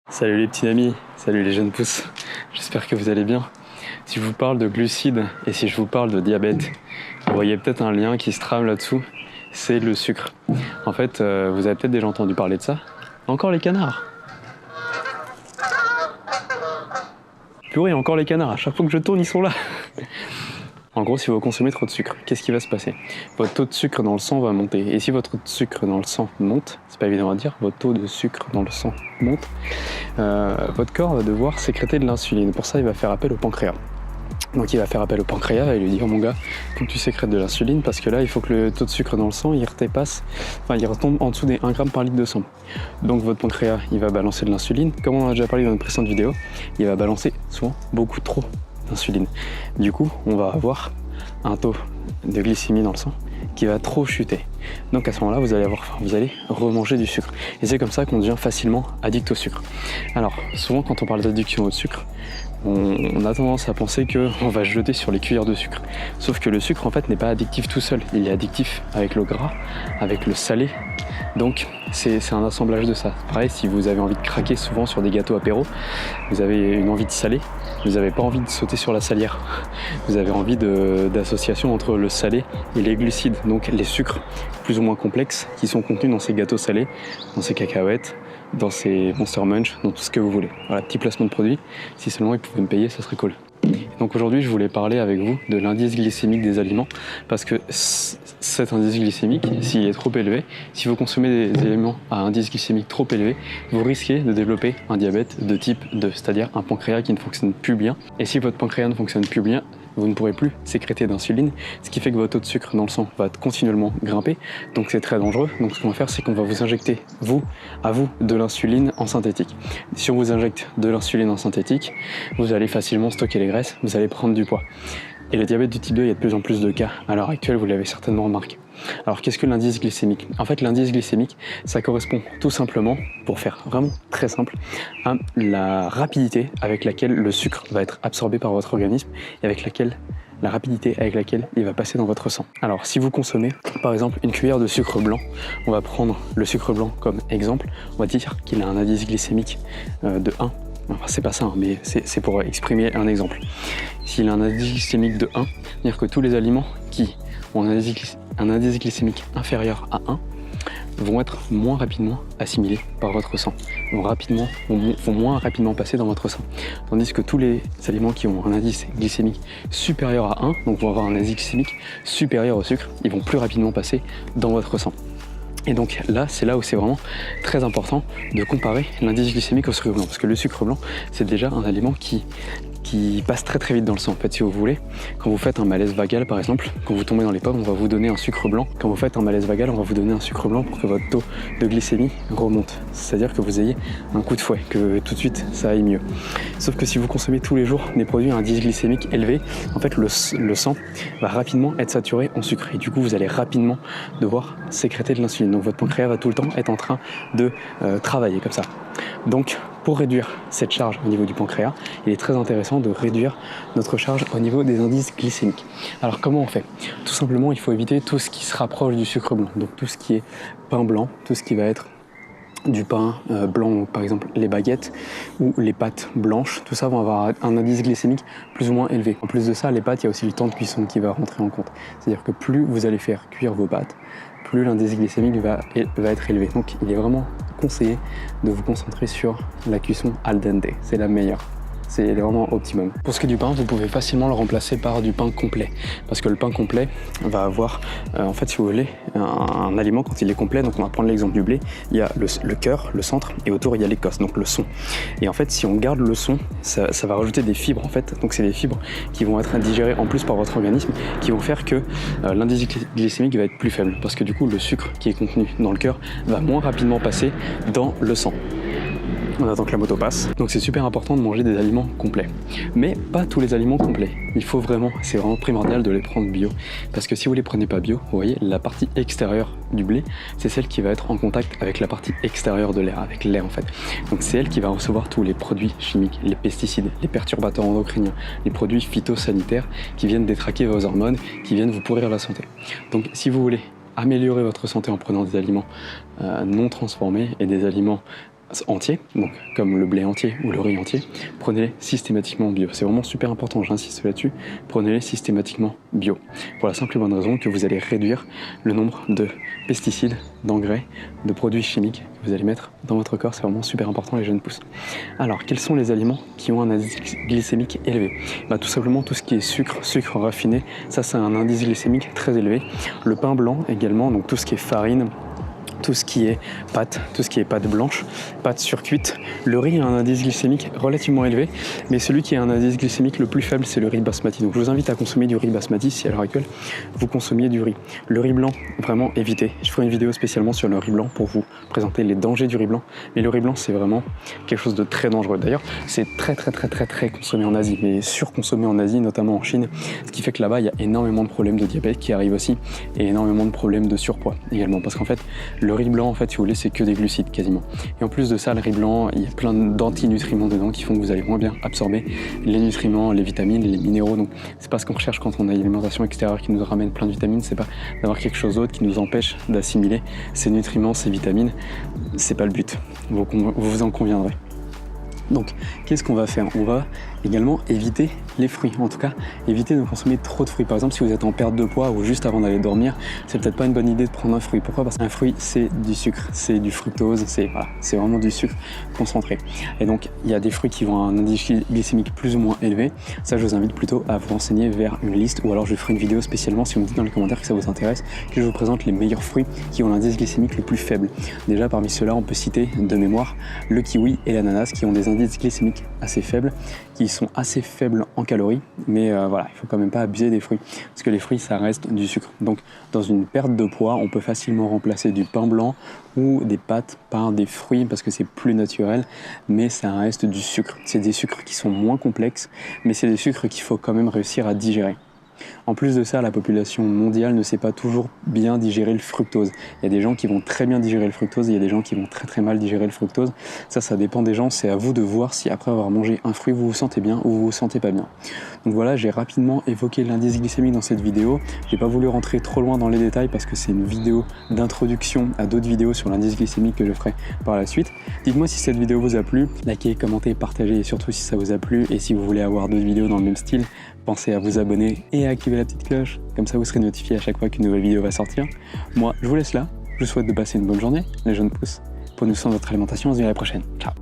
Salut les petits amis, salut les jeunes pousses, j'espère que vous allez bien. Si je vous parle de glucides et si je vous parle de diabète, vous voyez peut-être un lien qui se trame là-dessous, c'est le sucre. En fait, vous avez peut-être déjà entendu parler de ça. Encore les canards. Purée, encore les canards, à chaque fois que je tourne, ils sont là. En gros, si vous consommez trop de sucre, qu'est-ce qui va se passer? Votre taux de sucre dans le sang va monter. Et si votre taux de sucre dans le sang monte, c'est pas évident à dire, votre taux de sucre dans le sang monte, votre corps va devoir sécréter de l'insuline. Pour ça, il va faire appel au pancréas. Donc il va faire appel au pancréas et lui dire, mon gars, faut que tu sécrètes de l'insuline parce que là, il faut que le taux de sucre dans le sang, il retombe en dessous des 1 gramme par litre de sang. Donc votre pancréas, il va balancer de l'insuline. Comme on en a déjà parlé dans une précédente vidéo, il va balancer souvent beaucoup trop d'insuline. Du coup, on va avoir un taux de glycémie dans le sang qui va trop chuter. Donc à ce moment-là, vous allez avoir faim, vous allez remanger du sucre. Et c'est comme ça qu'on devient facilement addict au sucre. Alors, souvent quand on parle d'addiction au sucre, on a tendance à penser qu'on va se jeter sur les cuillères de sucre. Sauf que le sucre, en fait, n'est pas addictif tout seul. Il est addictif avec le gras, avec le salé. Donc, c'est un assemblage de ça. Pareil, si vous avez envie de craquer souvent sur des gâteaux apéro, vous avez une envie de salé, vous n'avez pas envie de sauter sur la salière. Vous avez envie d'association entre le salé et les glucides, donc les sucres plus ou moins complexes qui sont contenus dans ces gâteaux salés, dans ces cacahuètes, dans ces Monster Munch, dans tout ce que vous voulez. Voilà, petit placement de produit. Si seulement ils pouvaient me payer, ça serait cool. Donc aujourd'hui, je voulais parler avec vous de l'indice glycémique des aliments parce que cet indice glycémique, s'il est trop élevé, si vous consommez des aliments à indice glycémique trop élevé, vous risquez de développer un diabète de type 2, c'est-à-dire un pancréas qui ne fonctionne plus bien. Et si votre pancréas ne fonctionne plus bien, vous ne pourrez plus sécréter d'insuline, ce qui fait que votre taux de sucre dans le sang va continuellement grimper, donc c'est très dangereux. Donc ce qu'on va faire, c'est qu'on va vous injecter, à vous, de l'insuline en synthétique. Si on vous injecte de l'insuline en synthétique, vous allez facilement stocker les graisses, vous allez prendre du poids. Et le diabète du type 2, il y a de plus en plus de cas à l'heure actuelle, vous l'avez certainement remarqué. Alors qu'est-ce que l'indice glycémique? En fait, l'indice glycémique, ça correspond tout simplement, pour faire vraiment très simple, à la rapidité avec laquelle le sucre va être absorbé par votre organisme et avec la rapidité avec laquelle il va passer dans votre sang. Alors si vous consommez par exemple une cuillère de sucre blanc, on va prendre le sucre blanc comme exemple, on va dire qu'il a un indice glycémique de 1. Enfin, c'est pas ça, hein, mais c'est pour exprimer un exemple. S'il a un indice glycémique de 1, c'est-à-dire que tous les aliments qui ont un indice glycémique inférieur à 1 vont être moins rapidement assimilés par votre sang, vont moins rapidement passer dans votre sang. Tandis que tous les aliments qui ont un indice glycémique supérieur à 1, donc vont avoir un indice glycémique supérieur au sucre, ils vont plus rapidement passer dans votre sang. Et donc là, c'est là où c'est vraiment très important de comparer l'indice glycémique au sucre blanc. Parce que le sucre blanc, c'est déjà un aliment qui passe très très vite dans le sang. En fait, si vous voulez, quand vous faites un malaise vagal par exemple, quand vous tombez dans les pommes, on va vous donner un sucre blanc. Quand vous faites un malaise vagal, on va vous donner un sucre blanc pour que votre taux de glycémie remonte. C'est-à-dire que vous ayez un coup de fouet, que tout de suite ça aille mieux. Sauf que si vous consommez tous les jours des produits à indice glycémique élevé, en fait le sang va rapidement être saturé en sucre. Et du coup, vous allez rapidement devoir sécréter de l'insuline. Donc votre pancréas va tout le temps être en train de travailler comme ça. Donc, pour réduire cette charge au niveau du pancréas, il est très intéressant de réduire notre charge au niveau des indices glycémiques. Alors comment on fait? Tout simplement, il faut éviter tout ce qui se rapproche du sucre blanc. Donc tout ce qui est pain blanc, tout ce qui va être du pain blanc, par exemple les baguettes ou les pâtes blanches, tout ça va avoir un indice glycémique plus ou moins élevé. En plus de ça, les pâtes, il y a aussi le temps de cuisson qui va rentrer en compte. C'est-à-dire que plus vous allez faire cuire vos pâtes, plus l'indice glycémique va être élevé. Donc il est vraiment conseillé de vous concentrer sur la cuisson al dente, c'est la meilleure. C'est vraiment optimum. Pour ce qui est du pain, vous pouvez facilement le remplacer par du pain complet. Parce que le pain complet va avoir, en fait, si vous voulez, un aliment quand il est complet. Donc on va prendre l'exemple du blé. Il y a le cœur, le centre, et autour il y a l'écosse, donc le son. Et en fait, si on garde le son, ça va rajouter des fibres en fait. Donc c'est des fibres qui vont être digérées en plus par votre organisme, qui vont faire que l'indice glycémique va être plus faible. Parce que du coup, le sucre qui est contenu dans le cœur va moins rapidement passer dans le sang. On attend que la moto passe. Donc c'est super important de manger des aliments complets. Mais pas tous les aliments complets. C'est vraiment primordial de les prendre bio. Parce que si vous les prenez pas bio, vous voyez, la partie extérieure du blé, c'est celle qui va être en contact avec la partie extérieure de l'air, avec l'air en fait. Donc c'est elle qui va recevoir tous les produits chimiques, les pesticides, les perturbateurs endocriniens, les produits phytosanitaires qui viennent détraquer vos hormones, qui viennent vous pourrir la santé. Donc si vous voulez améliorer votre santé en prenant des aliments non transformés et des aliments entiers, donc comme le blé entier ou le riz entier, prenez-les systématiquement bio. C'est vraiment super important, j'insiste là-dessus, prenez-les systématiquement bio. Pour la simple et bonne raison que vous allez réduire le nombre de pesticides, d'engrais, de produits chimiques que vous allez mettre dans votre corps. C'est vraiment super important, les jeunes pousses. Alors, quels sont les aliments qui ont un indice glycémique élevé? Tout simplement tout ce qui est sucre raffiné, ça c'est un indice glycémique très élevé. Le pain blanc également, donc tout ce qui est farine, tout ce qui est pâte blanche, pâte surcuite. Le riz a un indice glycémique relativement élevé, mais celui qui a un indice glycémique le plus faible, c'est le riz basmati. Donc je vous invite à consommer du riz basmati si à l'heure actuelle vous consommiez du riz. Le riz blanc, vraiment évitez. Je ferai une vidéo spécialement sur le riz blanc pour vous présenter les dangers du riz blanc. Mais le riz blanc, c'est vraiment quelque chose de très dangereux. D'ailleurs, c'est très consommé en Asie, mais surconsommé en Asie, notamment en Chine. Ce qui fait que là-bas, il y a énormément de problèmes de diabète qui arrivent aussi, et énormément de problèmes de surpoids également. Parce qu'en fait, le riz blanc, en fait, si vous voulez, c'est que des glucides quasiment. Et en plus de ça, le riz blanc, il y a plein d'antinutriments dedans qui font que vous allez moins bien absorber les nutriments, les vitamines, les minéraux. Donc, c'est pas ce qu'on recherche quand on a une alimentation extérieure qui nous ramène plein de vitamines. C'est pas d'avoir quelque chose d'autre qui nous empêche d'assimiler ces nutriments, ces vitamines. C'est pas le but. Vous en conviendrez. Donc, qu'est-ce qu'on va faire? On va également éviter les fruits. En tout cas, éviter de consommer trop de fruits. Par exemple, si vous êtes en perte de poids ou juste avant d'aller dormir, c'est peut-être pas une bonne idée de prendre un fruit. Pourquoi? Parce qu'un fruit, c'est du sucre, c'est du fructose, c'est vraiment du sucre concentré. Et donc, il y a des fruits qui vont à un indice glycémique plus ou moins élevé. Ça, je vous invite plutôt à vous renseigner vers une liste, ou alors je ferai une vidéo spécialement, si vous me dites dans les commentaires que ça vous intéresse, que je vous présente les meilleurs fruits qui ont l'indice glycémique le plus faible. Déjà, parmi ceux-là, on peut citer de mémoire le kiwi et l'ananas qui ont des indices glycémiques assez faibles, qui sont assez faibles en calories, mais voilà, il faut quand même pas abuser des fruits, parce que les fruits, ça reste du sucre. Donc, dans une perte de poids, on peut facilement remplacer du pain blanc ou des pâtes par des fruits, parce que c'est plus naturel, mais ça reste du sucre. C'est des sucres qui sont moins complexes, mais c'est des sucres qu'il faut quand même réussir à digérer. En plus de ça, la population mondiale ne sait pas toujours bien digérer le fructose. Il y a des gens qui vont très bien digérer le fructose et il y a des gens qui vont très mal digérer le fructose. Ça dépend des gens. C'est à vous de voir si après avoir mangé un fruit, vous vous sentez bien ou vous vous sentez pas bien. Donc voilà, j'ai rapidement évoqué l'indice glycémique dans cette vidéo. J'ai pas voulu rentrer trop loin dans les détails parce que c'est une vidéo d'introduction à d'autres vidéos sur l'indice glycémique que je ferai par la suite. Dites-moi si cette vidéo vous a plu. Likez, commentez, partagez et surtout si ça vous a plu. Et si vous voulez avoir d'autres vidéos dans le même style, pensez à vous abonner et à activer la petite cloche, comme ça vous serez notifié à chaque fois qu'une nouvelle vidéo va sortir. Moi, je vous laisse là, je vous souhaite de passer une bonne journée, les jeunes pousses. Prenez soin de votre alimentation, on se dit à la prochaine. Ciao.